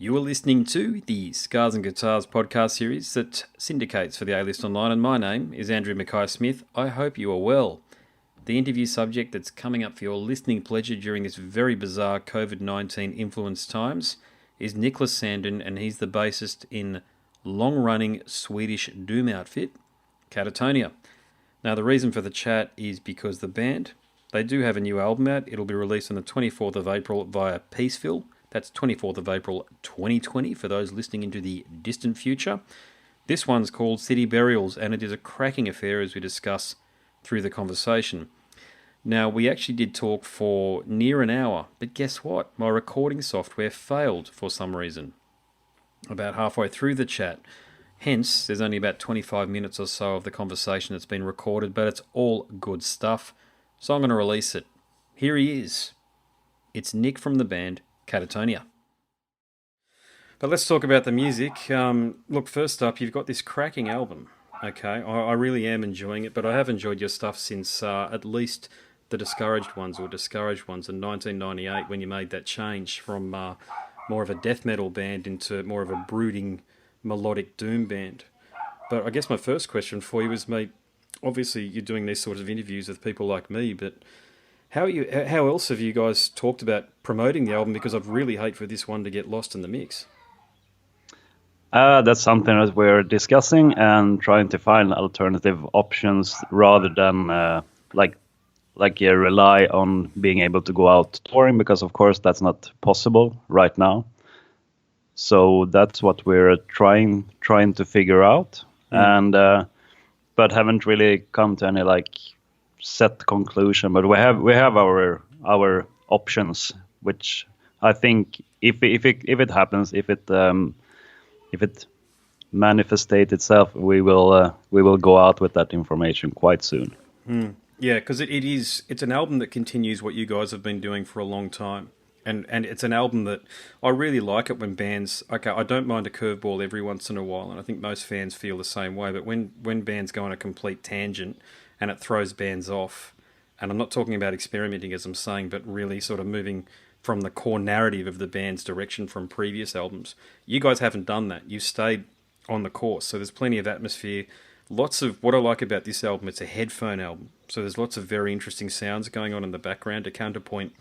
You are listening to the Scars and Guitars podcast series that syndicates for the A-List Online, and my name is Andrew Mackay-Smith. I hope you are well. The interview subject that's coming up for your listening pleasure during this very bizarre COVID-19 influenced times is Niklas Sandin, and he's the bassist in long-running Swedish doom outfit, Katatonia. Now, the reason for the chat is because the band, they do have a new album out. It'll be released on the 24th of April via Peaceville. That's 24th of April 2020 for those listening into the distant future. This one's called City Burials, and it is a cracking affair as we discuss through the conversation. Now, we actually did talk for near an hour, but guess what? My recording software failed for some reason about halfway through the chat. Hence, there's only about 25 minutes or so of the conversation that's been recorded, but it's all good stuff. So I'm going to release it. Here he is. It's Nick from the band Katatonia. But let's talk about the music. Look, first up, you've got this cracking album. Okay, I really am enjoying it, but I have enjoyed your stuff since at least the Discouraged Ones in 1998 when you made that change from more of a death metal band into more of a brooding melodic doom band. But I guess my first question for you is, mate, obviously you're doing these sorts of interviews with people like me, but how else have you guys talked about promoting the album? Because I'd really hate for this one to get lost in the mix. That's something that we're discussing and trying to find alternative options rather than rely on being able to go out touring, because of course that's not possible right now. So that's what we're trying to figure out, and but haven't really come to any set conclusion. But we have our options, which I think if it happens, if it manifestates itself, we will go out with that information quite soon. Yeah, because it's an album that continues what you guys have been doing for a long time. And it's an album that I really like it when bands, okay, I don't mind a curveball every once in a while, and I think most fans feel the same way, but when bands go on a complete tangent and it throws bands off, and I'm not talking about experimenting as I'm saying, but really sort of moving from the core narrative of the band's direction from previous albums. You guys haven't done that. You've stayed on the course, so there's plenty of atmosphere. Lots of what I like about this album, it's a headphone album, so there's lots of very interesting sounds going on in the background to counterpoint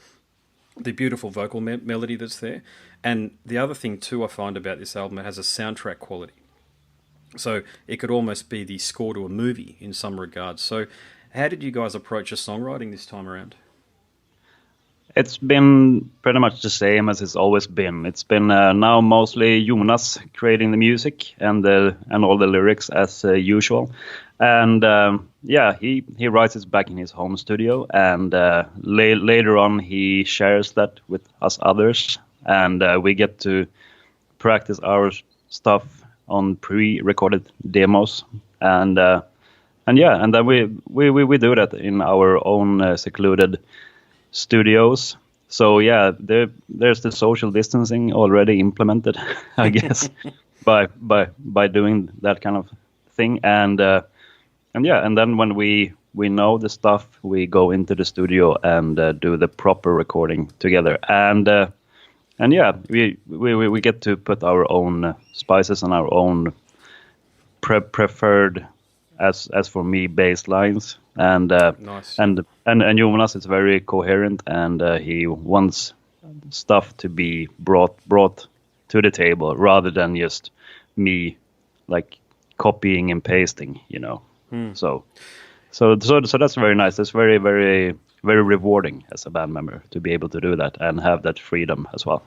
the beautiful vocal melody that's there. And the other thing too I find about this album, it has a soundtrack quality. So it could almost be the score to a movie in some regards. So how did you guys approach your songwriting this time around? It's been pretty much the same as it's always been. It's been now mostly Jonas creating the music and all the lyrics as usual. And he writes it back in his home studio, and later on he shares that with us others, and we get to practice our stuff on pre-recorded demos, and then we do that in our own secluded studios. So yeah, there's the social distancing already implemented, I guess, by doing that kind of thing, and then when we know the stuff, we go into the studio and do the proper recording together, and we get to put our own spices and our own preferred, as for me, bass lines, and nice. and Jonas is very coherent, and he wants stuff to be brought to the table rather than just me copying and pasting, So that's very nice. That's very, very, very rewarding as a band member to be able to do that and have that freedom as well.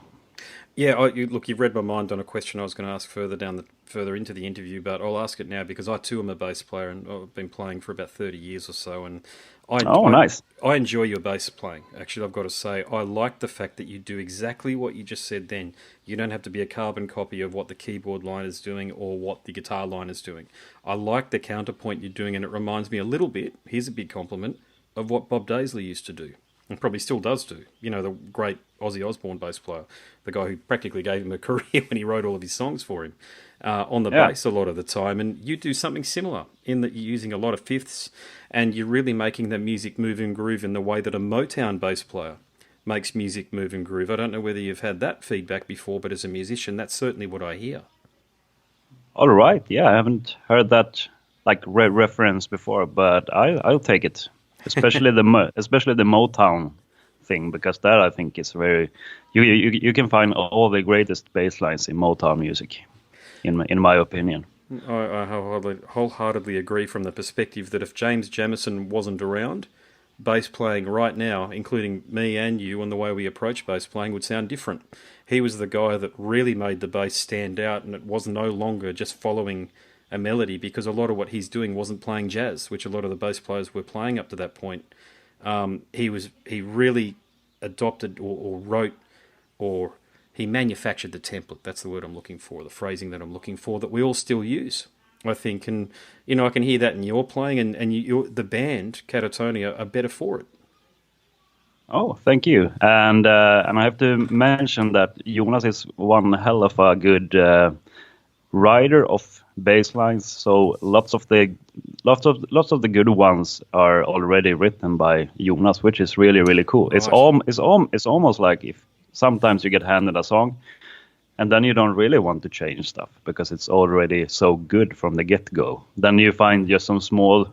Yeah, you've read my mind on a question I was going to ask further into the interview, but I'll ask it now because I too am a bass player, and I've been playing for about 30 years or so, and nice. I enjoy your bass playing. Actually, I've got to say, I like the fact that you do exactly what you just said then. You don't have to be a carbon copy of what the keyboard line is doing or what the guitar line is doing. I like the counterpoint you're doing, and it reminds me a little bit, here's a big compliment, of what Bob Daisley used to do. And probably still does do. The great Ozzy Osbourne bass player, the guy who practically gave him a career when he wrote all of his songs for him on the bass a lot of the time. And you do something similar in that you're using a lot of fifths, and you're really making the music move and groove in the way that a Motown bass player makes music move and groove. I don't know whether you've had that feedback before, but as a musician, that's certainly what I hear. All right, yeah, I haven't heard that like reference before, but I'll take it, especially especially the Motown thing, because that I think is very you can find all the greatest bass lines in Motown music, in my opinion. I wholeheartedly agree from the perspective that if James Jamison wasn't around, bass playing right now, including me and you, and the way we approach bass playing would sound different. He was the guy that really made the bass stand out, and it was no longer just following a melody, because a lot of what he's doing wasn't playing jazz, which a lot of the bass players were playing up to that point. He really adopted or wrote, or he manufactured the template. That's the word I'm looking for, the phrasing that I'm looking for, that we all still use, I think. And, I can hear that in your playing, and the band, Katatonia, are better for it. Oh, thank you. And I have to mention that Jonas is one hell of a good writer of bass lines. So lots of the good ones are already written by Jonas, which is really, really cool. Right. It's almost like if sometimes you get handed a song and then you don't really want to change stuff because it's already so good from the get-go. Then you find just some small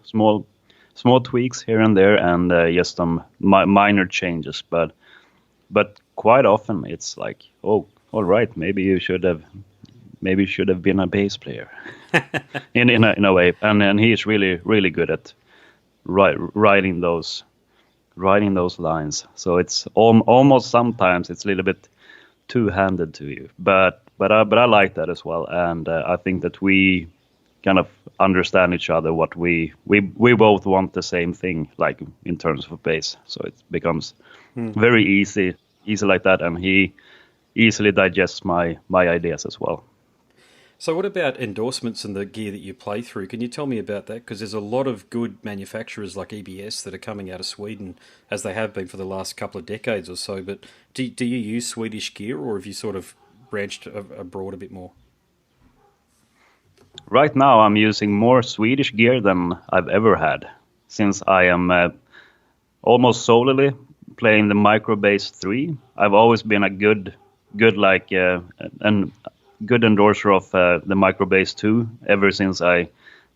tweaks here and there, and just some minor changes. But quite often it's like, oh, all right, maybe you should have been a bass player in a way. And he's really, really good at writing those lines. So it's almost sometimes it's a little bit two-handed to you, but I like that as well, and I think that we kind of understand each other, what we both want the same thing, like in terms of bass. So it becomes very easy like that, and he easily digests my ideas as well. So what about endorsements and the gear that you play through? Can you tell me about that? Because there's a lot of good manufacturers like EBS that are coming out of Sweden, as they have been for the last couple of decades or so. But do you use Swedish gear, or have you sort of branched abroad a bit more? Right now I'm using more Swedish gear than I've ever had, since I am almost solely playing the Microbass 3. I've always been a good endorser of the Microbass 2 ever since I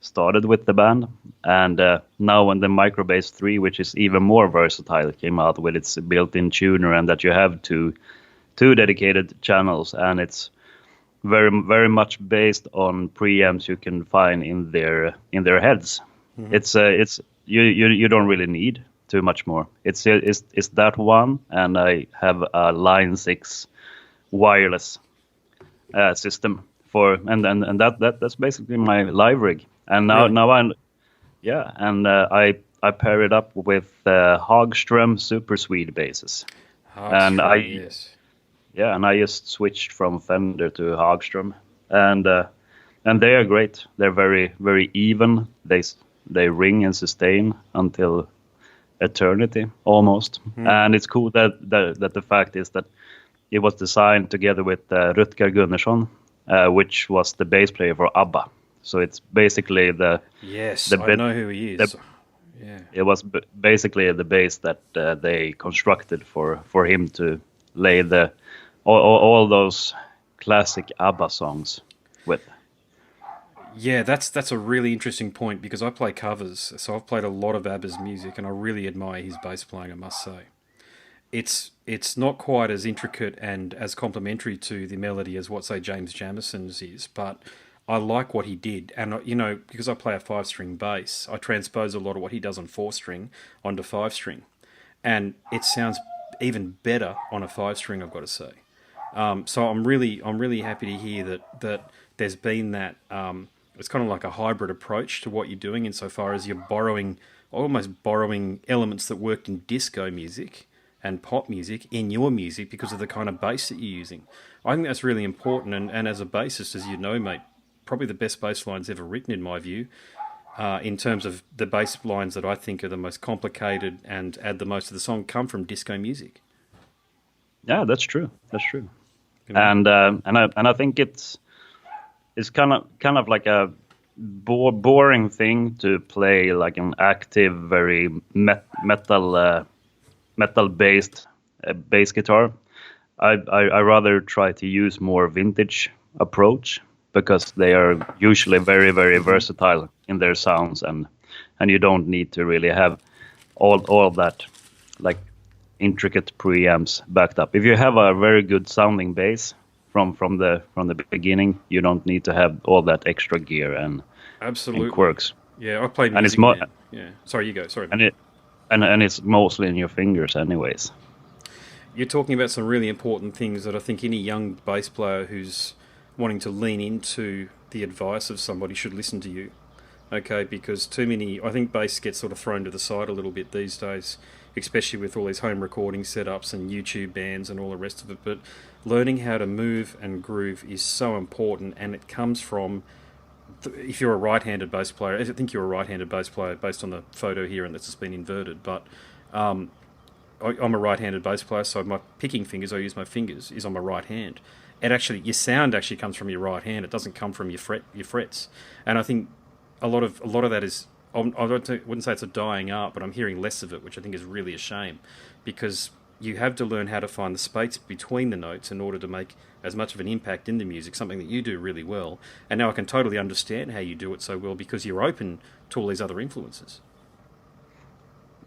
started with the band. And now when the Microbass 3, which is even more versatile, came out with its built-in tuner, and that you have two dedicated channels, and it's very, very much based on preamps you can find in their heads. Mm-hmm. It's you don't really need too much more. It's that one, and I have a Line 6 wireless system for, and that's basically my live rig. And now I pair it up with Hagström Super Swede basses. And I just switched from Fender to Hagström, and they are great. They're very, very even. They ring and sustain until eternity almost. Mm-hmm. And it's cool that the fact is that it was designed together with Rutger Gunnarsson, which was the bass player for ABBA. So it's basically I know who he is. It was basically the bass that they constructed for him to lay all those classic ABBA songs with. Yeah, that's a really interesting point, because I play covers, so I've played a lot of ABBA's music, and I really admire his bass playing, I must say. It's not quite as intricate and as complementary to the melody as what, say, James Jamison's is, but I like what he did. And, because I play a 5-string bass, I transpose a lot of what he does on 4-string onto 5-string. And it sounds even better on a 5-string, I've got to say. So I'm really happy to hear that there's been that, it's kind of like a hybrid approach to what you're doing, insofar as you're almost borrowing elements that worked in disco music and pop music in your music because of the kind of bass that you're using. I think that's really important, and as a bassist, as you know, mate, probably the best bass lines ever written, in my view, in terms of the bass lines that I think are the most complicated and add the most to the song, come from disco music. Yeah, that's true. And I think it's kind of like a boring thing to play like an active, very metal based bass guitar. I rather try to use more vintage approach because they are usually very, very versatile in their sounds, and you don't need to really have all that like intricate preamps backed up. If you have a very good sounding bass from the beginning, you don't need to have all that extra gear and Absolutely. quirks. Yeah, I play music. And it's more. Yeah. Sorry, you go. Sorry. And it's mostly in your fingers, anyways. You're talking about some really important things that I think any young bass player who's wanting to lean into the advice of somebody should listen to you. Okay, because I think bass gets sort of thrown to the side a little bit these days, especially with all these home recording setups and YouTube bands and all the rest of it. But learning how to move and groove is so important, and it comes from, if you're a right-handed bass player, I think you're a right-handed bass player based on the photo here, and this has been inverted, but I'm a right-handed bass player, so my picking fingers, I use my fingers, is on my right hand. Your sound actually comes from your right hand. It doesn't come from your frets. And I think a lot of that is, I wouldn't say it's a dying art, but I'm hearing less of it, which I think is really a shame, because you have to learn how to find the space between the notes in order to make as much of an impact in the music, something that you do really well. And now I can totally understand how you do it so well, because you're open to all these other influences.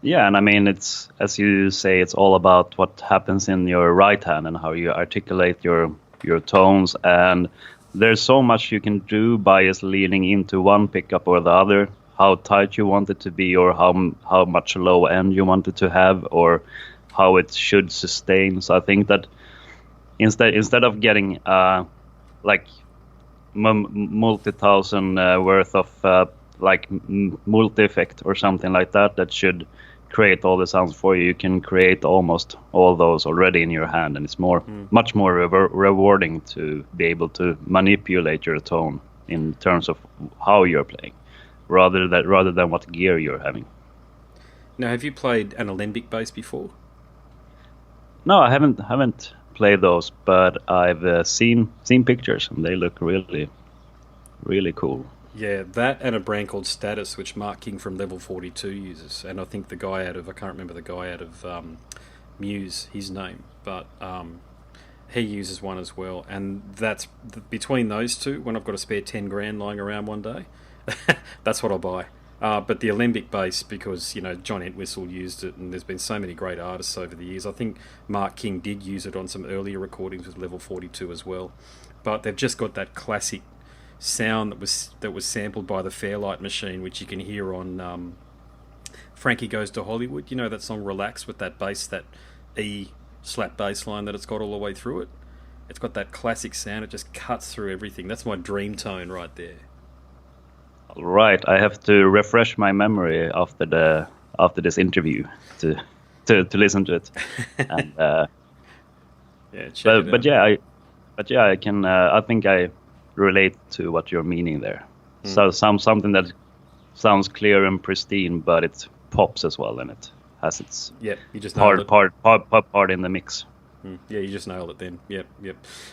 Yeah, and I mean, it's, as you say, it's all about what happens in your right hand and how you articulate your tones. And there's so much you can do by just leaning into one pickup or the other, how tight you want it to be, or how much low end you want it to have, or how it should sustain. So I think that instead of getting like multi-thousand worth of like multi-effect or something like that should create all the sounds for you, you can create almost all those already in your hand, and it's much more rewarding to be able to manipulate your tone in terms of how you're playing, rather than what gear you're having. Now, have you played an alembic bass before? No, I haven't played those, but I've seen pictures, and they look really, really cool. Yeah, that and a brand called Status, which Mark King from Level 42 uses. And I think the guy I can't remember the guy out of Muse, his name, but he uses one as well. And that's between those two, when I've got a spare 10 grand lying around one day, that's what I'll buy. But the alembic bass, because, John Entwistle used it, and there's been so many great artists over the years. I think Mark King did use it on some earlier recordings with Level 42 as well. But they've just got that classic sound that was sampled by the Fairlight Machine, which you can hear on Frankie Goes to Hollywood. You know that song Relax, with that bass, that E slap bass line that it's got all the way through it? It's got that classic sound. It just cuts through everything. That's my dream tone right there. Right, I have to refresh my memory after this interview to listen to it. And, yeah, I can. I think I relate to what you're meaning there. So something that sounds clear and pristine, but it pops as well, and it has its you just part in the mix. Yeah, you just nailed it then. Yep.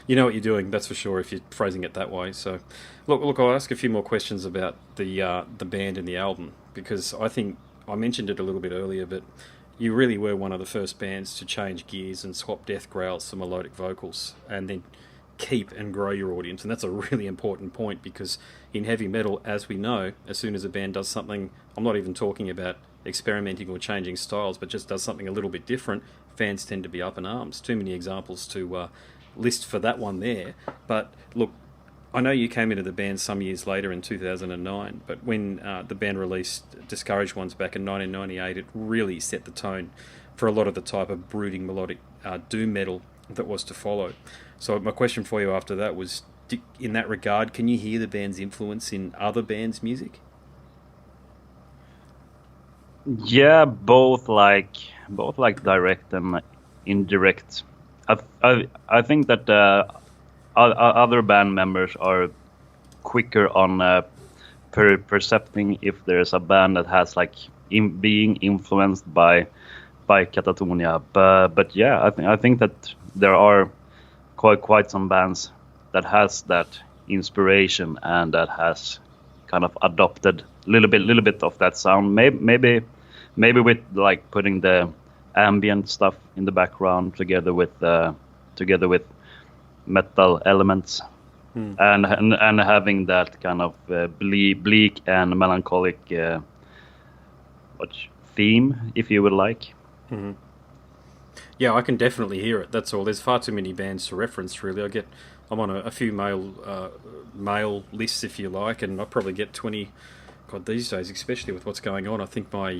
You know what you're doing, that's for sure, if you're phrasing it that way. So, look, I'll ask a few more questions about the band and the album, because I think I mentioned it a little bit earlier, but you really were one of the first bands to change gears and swap death growls for melodic vocals, and then keep and grow your audience. And that's a really important point, because in heavy metal, as we know, as soon as a band does something, I'm not even talking about experimenting or changing styles, but just does something a little bit different, fans tend to be up in arms. Too many examples to list for that one there. But look, I know you came into the band some years later in 2009, but when the band released Discouraged Ones back in 1998, it really set the tone for a lot of the type of brooding melodic doom metal that was to follow. So my question for you after that was, in that regard, can you hear the band's influence in other bands' music? Yeah, both like direct and indirect. I think that other band members are quicker on percepting if there's a band that has being influenced by Katatonia. But yeah, I think that there are quite some bands that has that inspiration and that has kind of adopted a little bit of that sound. Maybe with putting the ambient stuff in the background together with metal elements, and having that kind of bleak and melancholic theme, if you would like. Mm-hmm. Yeah, I can definitely hear it. That's all. There's far too many bands to reference. Really, I'm on a few mail lists, if you like, and I probably get 20. God, these days, especially with what's going on, I think my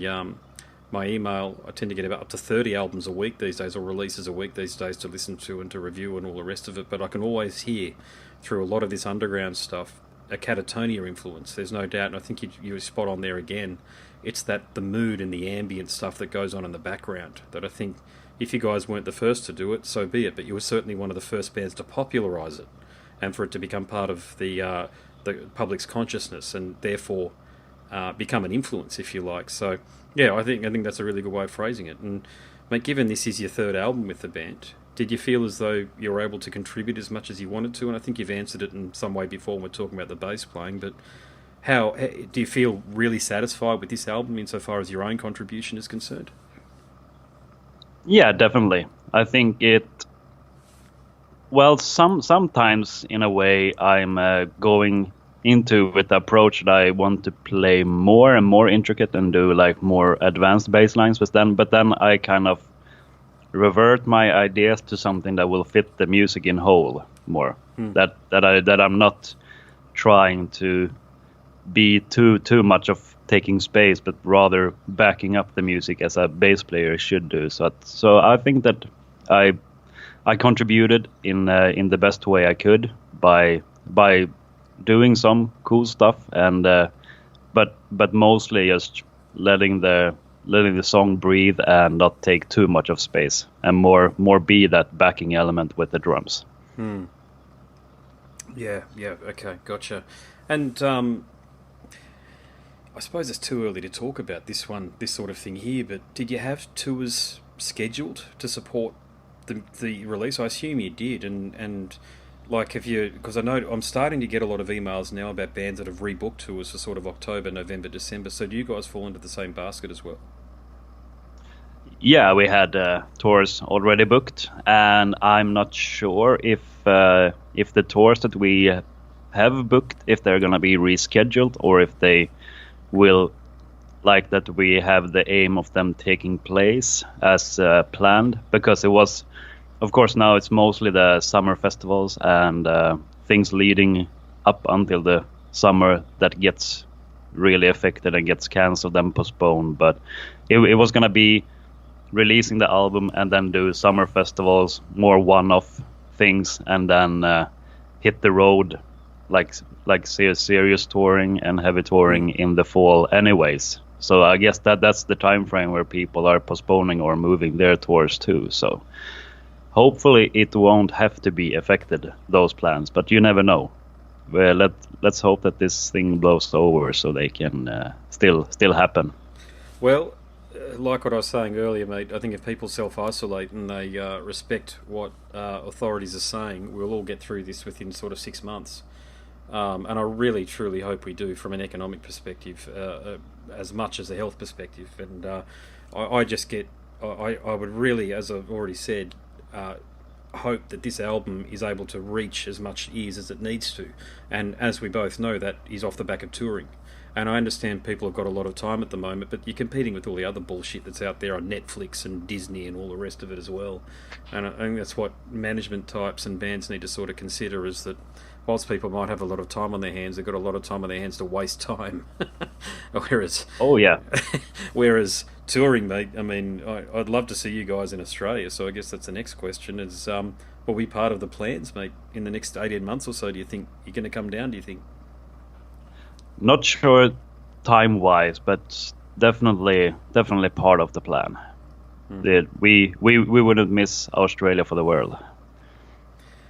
email, I tend to get about up to 30 albums a week these days, or releases a week these days, to listen to and to review and all the rest of it. But I can always hear through a lot of this underground stuff a Katatonia influence. There's no doubt, and I think you're spot on there again. It's the mood and the ambient stuff that goes on in the background that I think, if you guys weren't the first to do it, so be it. But you were certainly one of the first bands to popularise it, and for it to become part of the public's consciousness, and therefore become an influence, if you like. So yeah, I think that's a really good way of phrasing it. And mate, given this is your third album with the band, did you feel as though you were able to contribute as much as you wanted to? And I think you've answered it in some way before when we're talking about the bass playing, but how do you feel really satisfied with this album insofar as your own contribution is concerned? Yeah, definitely. I think sometimes in a way I'm going into with the approach that I want to play more and more intricate and do like more advanced bass lines, but then I kind of revert my ideas to something that will fit the music in whole more. That I'm not trying to be too much of taking space, but rather backing up the music as a bass player should do. So I think that I contributed in the best way I could by doing some cool stuff, and but mostly just letting the song breathe and not take too much of space, and more be that backing element with the drums. Yeah, okay, gotcha. And I suppose it's too early to talk about this sort of thing here, but did you have tours scheduled to support the release? I assume you did, and like, because I know I'm starting to get a lot of emails now about bands that have rebooked tours for sort of October, November, December. So do you guys fall into the same basket as well? Yeah, we had tours already booked, and I'm not sure if the tours that we have booked, if they're gonna be rescheduled, or if they will, like, that we have the aim of them taking place as planned, because it was, of course, now it's mostly the summer festivals and things leading up until the summer that gets really affected and gets cancelled and postponed. But it was going to be releasing the album and then do summer festivals, more one-off things, and then hit the road like serious touring and heavy touring in the fall anyways. So I guess that's the time frame where people are postponing or moving their tours too. So hopefully it won't have to be affected, those plans, but you never know. Well, let's hope that this thing blows over so they can still happen. Well, like what I was saying earlier, mate, I think if people self-isolate and they respect what authorities are saying, we'll all get through this within sort of 6 months. And I really, truly hope we do, from an economic perspective, as much as a health perspective. And I would really, as I've already said, hope that this album is able to reach as much ears as it needs to. And as we both know, that is off the back of touring. And I understand people have got a lot of time at the moment, but you're competing with all the other bullshit that's out there on Netflix and Disney and all the rest of it as well. And I think that's what management types and bands need to sort of consider, is that whilst people might have a lot of time on their hands, they've got a lot of time on their hands to waste time. Whereas touring, mate, I mean, I'd love to see you guys in Australia, so I guess that's the next question, is will be part of the plans, mate, in the next 18 months or so? Do you think you're going to come down, do you think? Not sure time-wise, but definitely part of the plan. We wouldn't miss Australia for the world.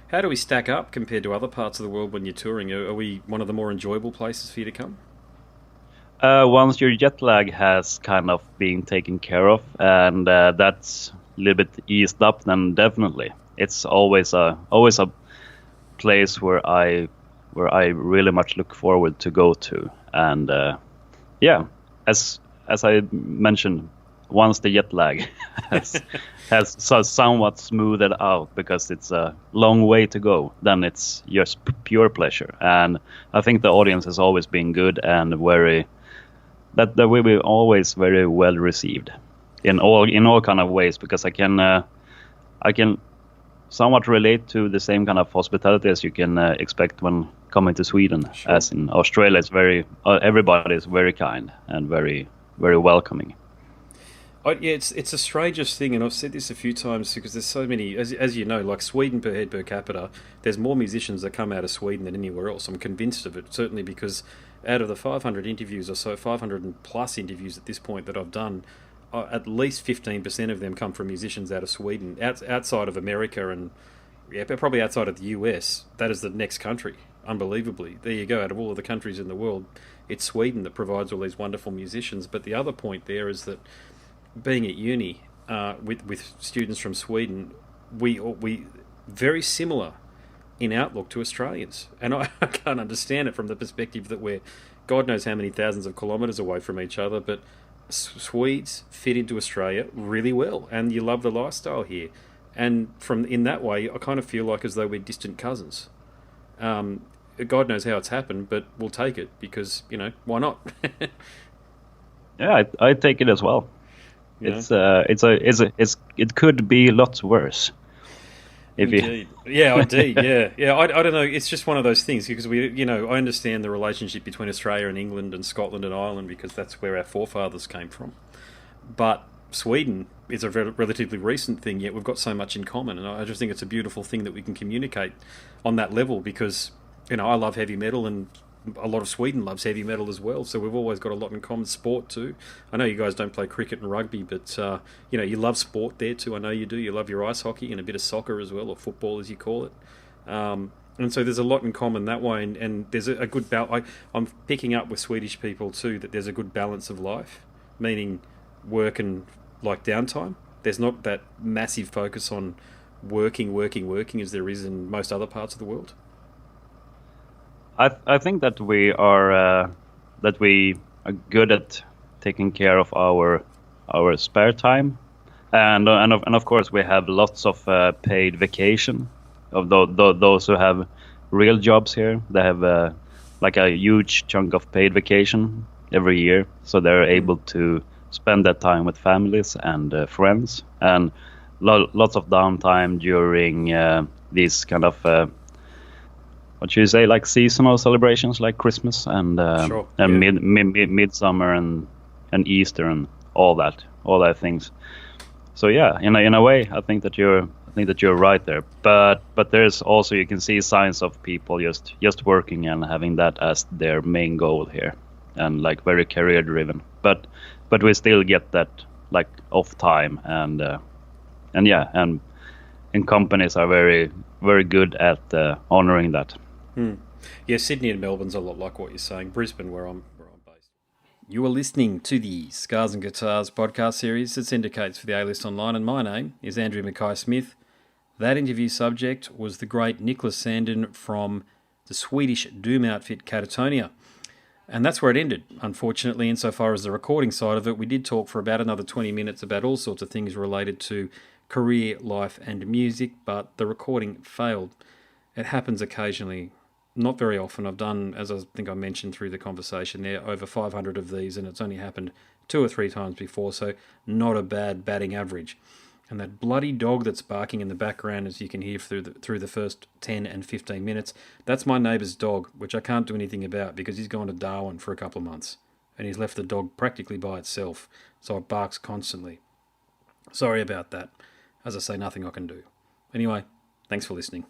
How do we stack up compared to other parts of the world when you're touring? Are we one of the more enjoyable places for you to come? Once your jet lag has kind of been taken care of, and that's a little bit eased up, then definitely it's always a place where I really much look forward to go to. And as I mentioned once the jet lag has somewhat smoothed out, because it's a long way to go, then it's just pure pleasure. And I think the audience has always been good and very that we were always very well received in all kind of ways, because I can somewhat relate to the same kind of hospitality as you can expect when coming to Sweden. Sure. As in Australia, it's very everybody is very kind and very, very welcoming. Yeah, it's the strangest thing, and I've said this a few times, because there's so many, as you know, like Sweden per head per capita, there's more musicians that come out of Sweden than anywhere else. I'm convinced of it, certainly because out of the 500 interviews or so, 500 and plus interviews at this point that I've done, at least 15% of them come from musicians out of Sweden, outside of America, and probably outside of the US. That is the next country, unbelievably. There you go, out of all of the countries in the world, it's Sweden that provides all these wonderful musicians. But the other point there is that being at uni with students from Sweden, we very similar in outlook to Australians, and I can't understand it from the perspective that we're God knows how many thousands of kilometres away from each other, but Swedes fit into Australia really well, and you love the lifestyle here, and from in that way, I kind of feel like as though we're distant cousins. God knows how it's happened, but we'll take it because why not? Yeah, I take it as well. It could be lots worse. Indeed. Indeed. Yeah. I don't know. It's just one of those things, because I understand the relationship between Australia and England and Scotland and Ireland, because that's where our forefathers came from. But Sweden is a relatively recent thing, yet we've got so much in common, and I just think it's a beautiful thing that we can communicate on that level, because I love heavy metal, and a lot of Sweden loves heavy metal as well, so we've always got a lot in common. Sport too. I know you guys don't play cricket and rugby, but you love sport there too. I know you do. You love your ice hockey and a bit of soccer as well, or football as you call it. And so there's a lot in common that way, and there's a good balance. I'm picking up with Swedish people too that there's a good balance of life, meaning work and like downtime. There's not that massive focus on working as there is in most other parts of the world. I think that we are good at taking care of our spare time, and of course we have lots of paid vacation. Of those who have real jobs here, they have like a huge chunk of paid vacation every year, so they're able to spend that time with families and friends, and lots of downtime during these kind of what should you say, like seasonal celebrations like Christmas and Sure, and midsummer and Easter and all that things. So yeah, in a way, I think that you're right there. But there's also, you can see signs of people just working and having that as their main goal here, and like very career driven. But we still get that like off time, and companies are very, very good at honoring that. Yeah, Sydney and Melbourne's a lot like what you're saying. Brisbane, where I'm based. You are listening to the Scars and Guitars podcast series that syndicates for the A-List Online, and my name is Andrew Mackay-Smith. That interview subject was the great Niklas Sandin from the Swedish doom outfit Katatonia. And that's where it ended, unfortunately, insofar as the recording side of it. We did talk for about another 20 minutes about all sorts of things related to career, life and music, but the recording failed. It happens occasionally, not very often. I've done, as I think I mentioned through the conversation there, over 500 of these, and it's only happened 2 or 3 times before, so not a bad batting average. And that bloody dog that's barking in the background, as you can hear through the first 10 and 15 minutes, that's my neighbour's dog, which I can't do anything about because he's gone to Darwin for a couple of months, and he's left the dog practically by itself, so it barks constantly. Sorry about that. As I say, nothing I can do. Anyway, thanks for listening.